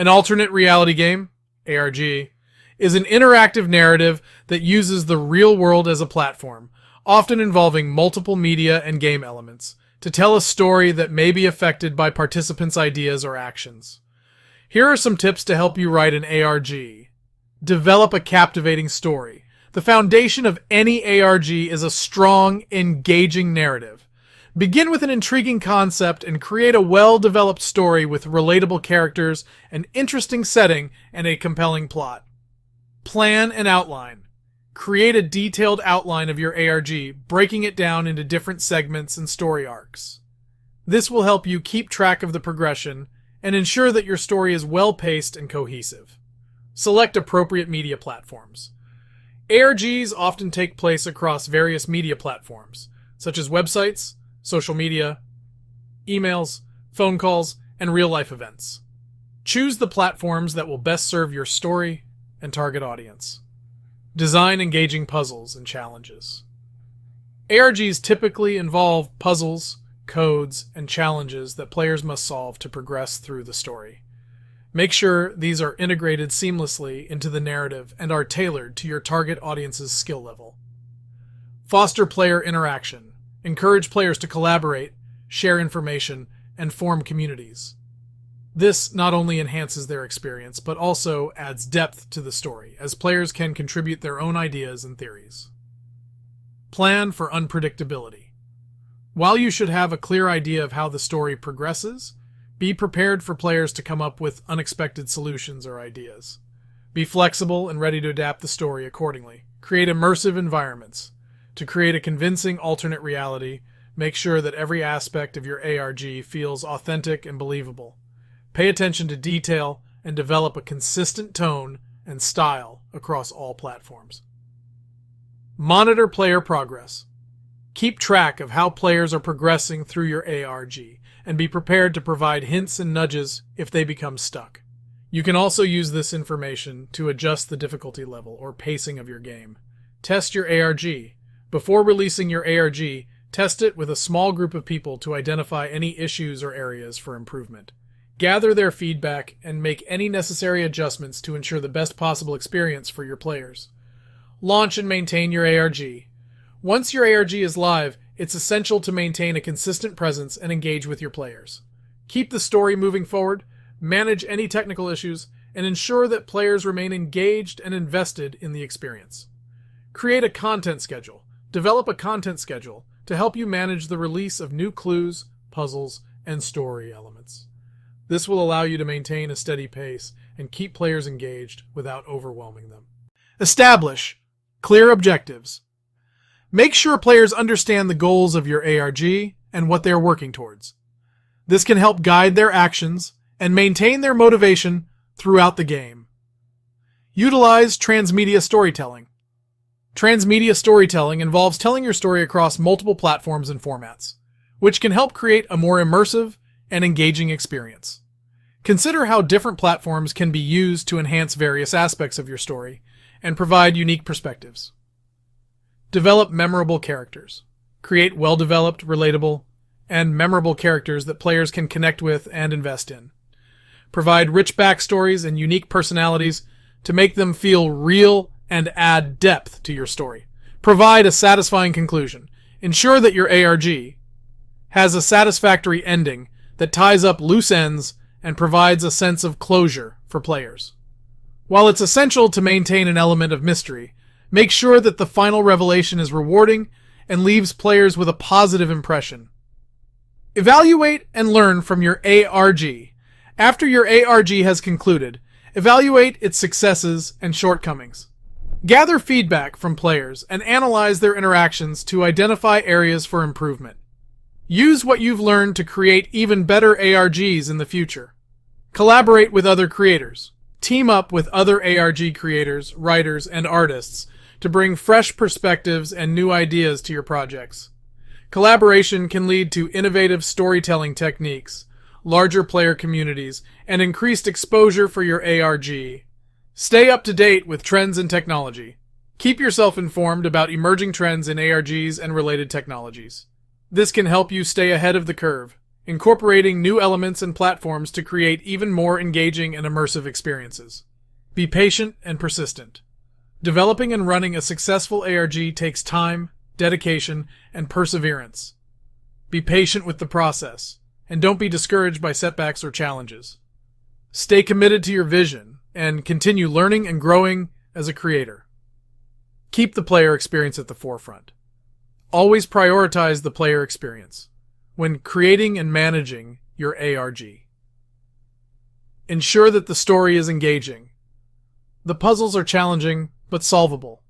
An alternate reality game, ARG, is an interactive narrative that uses the real world as a platform, often involving multiple media and game elements, to tell a story that may be affected by participants' ideas or actions. Here are some tips to help you write an ARG. Develop a captivating story. The foundation of any ARG is a strong, engaging narrative. Begin with an intriguing concept and create a well-developed story with relatable characters, an interesting setting, and a compelling plot. Plan and outline. Create a detailed outline of your ARG, breaking it down into different segments and story arcs. This will help you keep track of the progression and ensure that your story is well-paced and cohesive. Select appropriate media platforms. ARGs often take place across various media platforms, such as websites, social media, emails, phone calls, and real-life events. Choose the platforms that will best serve your story and target audience. Design engaging puzzles and challenges. ARGs typically involve puzzles, codes, and challenges that players must solve to progress through the story. Make sure these are integrated seamlessly into the narrative and are tailored to your target audience's skill level. Foster player interaction. Encourage players to collaborate, share information, and form communities. This not only enhances their experience, but also adds depth to the story, as players can contribute their own ideas and theories. Plan for unpredictability. While you should have a clear idea of how the story progresses, be prepared for players to come up with unexpected solutions or ideas. Be flexible and ready to adapt the story accordingly. Create immersive environments. To create a convincing alternate reality, make sure that every aspect of your ARG feels authentic and believable. Pay attention to detail and develop a consistent tone and style across all platforms. Monitor player progress. Keep track of how players are progressing through your ARG, and be prepared to provide hints and nudges if they become stuck. You can also use this information to adjust the difficulty level or pacing of your game. Test your ARG. Before releasing your ARG, test it with a small group of people to identify any issues or areas for improvement. Gather their feedback and make any necessary adjustments to ensure the best possible experience for your players. Launch and maintain your ARG. Once your ARG is live, it's essential to maintain a consistent presence and engage with your players. Keep the story moving forward, manage any technical issues, and ensure that players remain engaged and invested in the experience. Create a content schedule. Develop a content schedule to help you manage the release of new clues, puzzles, and story elements. This will allow you to maintain a steady pace and keep players engaged without overwhelming them. Establish clear objectives. Make sure players understand the goals of your ARG and what they are working towards. This can help guide their actions and maintain their motivation throughout the game. Utilize transmedia storytelling. Transmedia storytelling involves telling your story across multiple platforms and formats, which can help create a more immersive and engaging experience. Consider how different platforms can be used to enhance various aspects of your story and provide unique perspectives. Develop memorable characters. Create well-developed, relatable, and memorable characters that players can connect with and invest in. Provide rich backstories and unique personalities to make them feel real and add depth to your story. Provide a satisfying conclusion. Ensure that your ARG has a satisfactory ending that ties up loose ends and provides a sense of closure for players. While it's essential to maintain an element of mystery, make sure that the final revelation is rewarding and leaves players with a positive impression. Evaluate and learn from your ARG. After your ARG has concluded, evaluate its successes and shortcomings. Gather feedback from players and analyze their interactions to identify areas for improvement. Use what you've learned to create even better ARGs in the future. Collaborate with other creators. Team up with other ARG creators, writers, and artists to bring fresh perspectives and new ideas to your projects. Collaboration can lead to innovative storytelling techniques, larger player communities, and increased exposure for your ARG. Stay up to date with trends and technology. Keep yourself informed about emerging trends in ARGs and related technologies. This can help you stay ahead of the curve, incorporating new elements and platforms to create even more engaging and immersive experiences. Be patient and persistent. Developing and running a successful ARG takes time, dedication, and perseverance. Be patient with the process, and don't be discouraged by setbacks or challenges. Stay committed to your vision, and continue learning and growing as a creator. Keep the player experience at the forefront. Always prioritize the player experience when creating and managing your ARG. Ensure that the story is engaging. The puzzles are challenging but solvable,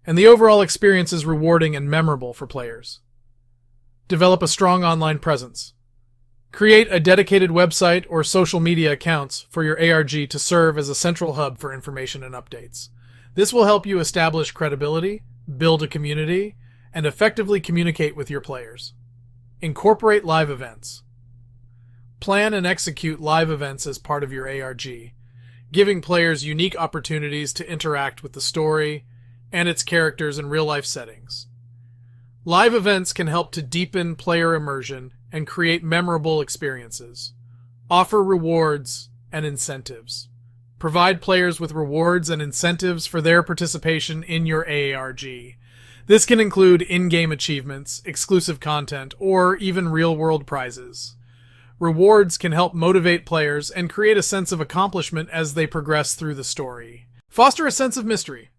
and the overall experience is rewarding and memorable for players. Develop a strong online presence. Create a dedicated website or social media accounts for your ARG to serve as a central hub for information and updates. This will help you establish credibility, build a community, and effectively communicate with your players. Incorporate live events. Plan and execute live events as part of your ARG, giving players unique opportunities to interact with the story and its characters in real-life settings. Live events can help to deepen player immersion and create memorable experiences. Offer rewards and incentives. Provide players with rewards and incentives for their participation in your ARG. This can include in-game achievements, exclusive content, or even real-world prizes. Rewards can help motivate players and create a sense of accomplishment as they progress through the story. Foster a sense of mystery.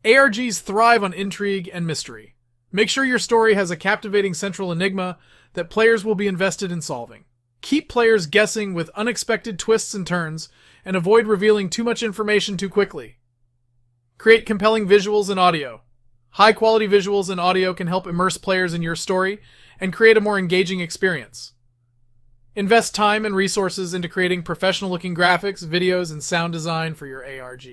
ARGs thrive on intrigue and mystery. Make sure your story has a captivating central enigma that players will be invested in solving. Keep players guessing with unexpected twists and turns, and avoid revealing too much information too quickly. Create compelling visuals and audio. High-quality visuals and audio can help immerse players in your story and create a more engaging experience. Invest time and resources into creating professional-looking graphics, videos, and sound design for your ARG.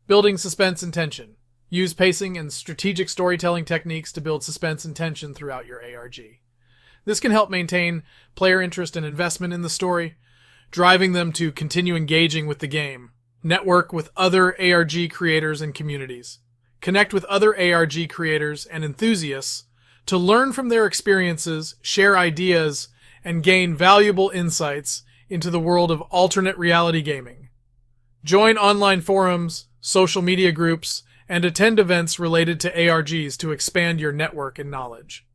Building suspense and tension. Use pacing and strategic storytelling techniques to build suspense and tension throughout your ARG. This can help maintain player interest and investment in the story, driving them to continue engaging with the game. Network with other ARG creators and communities. Connect with other ARG creators and enthusiasts to learn from their experiences, share ideas, and gain valuable insights into the world of alternate reality gaming. Join online forums, social media groups, and attend events related to ARGs to expand your network and knowledge.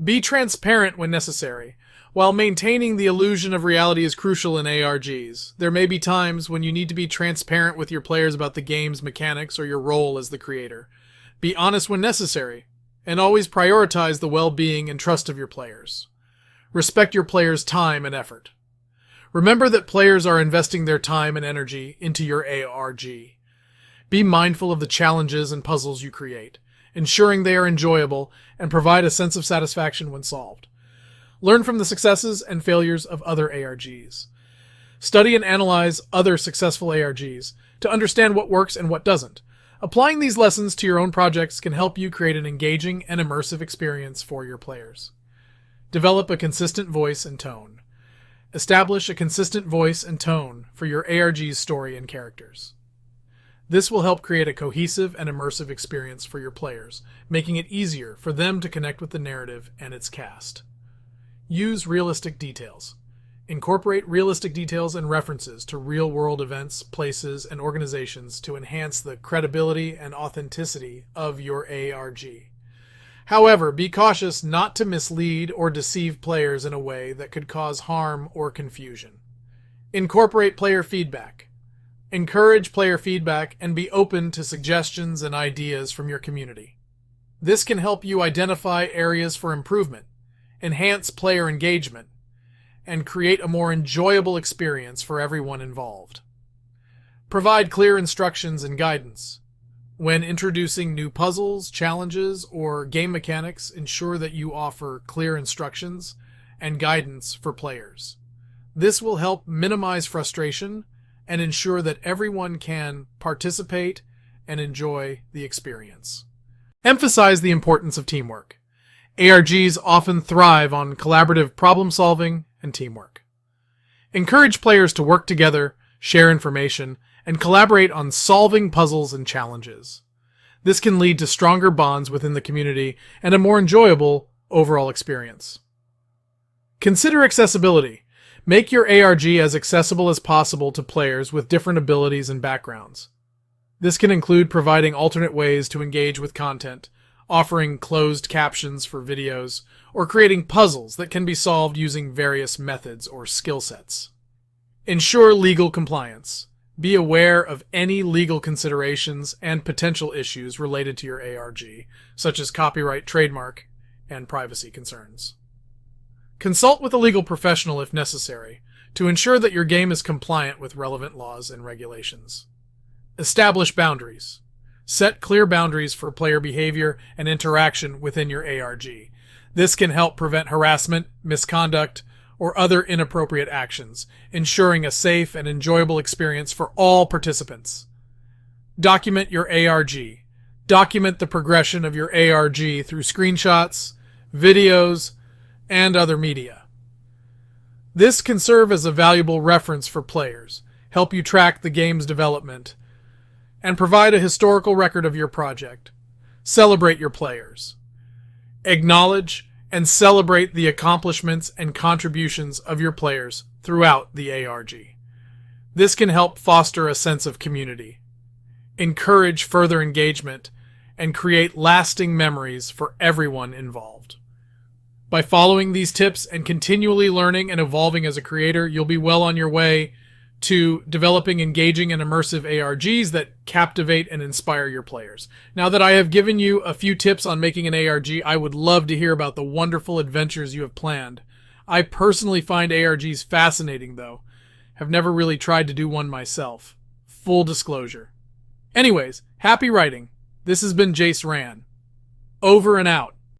Be transparent when necessary. While maintaining the illusion of reality is crucial in ARGs, there may be times when you need to be transparent with your players about the game's mechanics or your role as the creator. Be honest when necessary, and always prioritize the well-being and trust of your players. Respect your players' time and effort. Remember that players are investing their time and energy into your ARG. Be mindful of the challenges and puzzles you create, ensuring they are enjoyable and provide a sense of satisfaction when solved. Learn from the successes and failures of other ARGs. Study and analyze other successful ARGs to understand what works and what doesn't. Applying these lessons to your own projects can help you create an engaging and immersive experience for your players. Develop a consistent voice and tone. Establish a consistent voice and tone for your ARG's story and characters. This will help create a cohesive and immersive experience for your players, making it easier for them to connect with the narrative and its cast. Use realistic details. Incorporate realistic details and references to real-world events, places, and organizations to enhance the credibility and authenticity of your ARG. However, be cautious not to mislead or deceive players in a way that could cause harm or confusion. Incorporate player feedback. Encourage player feedback and be open to suggestions and ideas from your community. This can help you identify areas for improvement, enhance player engagement, and create a more enjoyable experience for everyone involved. Provide clear instructions and guidance. When introducing new puzzles, challenges, or game mechanics, ensure that you offer clear instructions and guidance for players. This will help minimize frustration and ensure that everyone can participate and enjoy the experience. Emphasize the importance of teamwork. ARGs often thrive on collaborative problem-solving and teamwork. Encourage players to work together, share information, and collaborate on solving puzzles and challenges. This can lead to stronger bonds within the community and a more enjoyable overall experience. Consider accessibility. Make your ARG as accessible as possible to players with different abilities and backgrounds. This can include providing alternate ways to engage with content, offering closed captions for videos, or creating puzzles that can be solved using various methods or skill sets. Ensure legal compliance. Be aware of any legal considerations and potential issues related to your ARG, such as copyright, trademark, and privacy concerns. Consult with a legal professional if necessary to ensure that your game is compliant with relevant laws and regulations. Establish boundaries. Set clear boundaries for player behavior and interaction within your ARG. This can help prevent harassment, misconduct, or other inappropriate actions, ensuring a safe and enjoyable experience for all participants. Document your ARG. Document the progression of your ARG through screenshots, videos, and other media. This can serve as a valuable reference for players, help you track the game's development, and provide a historical record of your project. Celebrate your players. Acknowledge and celebrate the accomplishments and contributions of your players throughout the ARG. This can help foster a sense of community, encourage further engagement, and create lasting memories for everyone involved. By following these tips and continually learning and evolving as a creator, you'll be well on your way to developing engaging and immersive ARGs that captivate and inspire your players. Now that I have given you a few tips on making an ARG, I would love to hear about the wonderful adventures you have planned. I personally find ARGs fascinating, though. Have never really tried to do one myself. Full disclosure. Anyways, happy writing. This has been Jayce Ran. Over and out.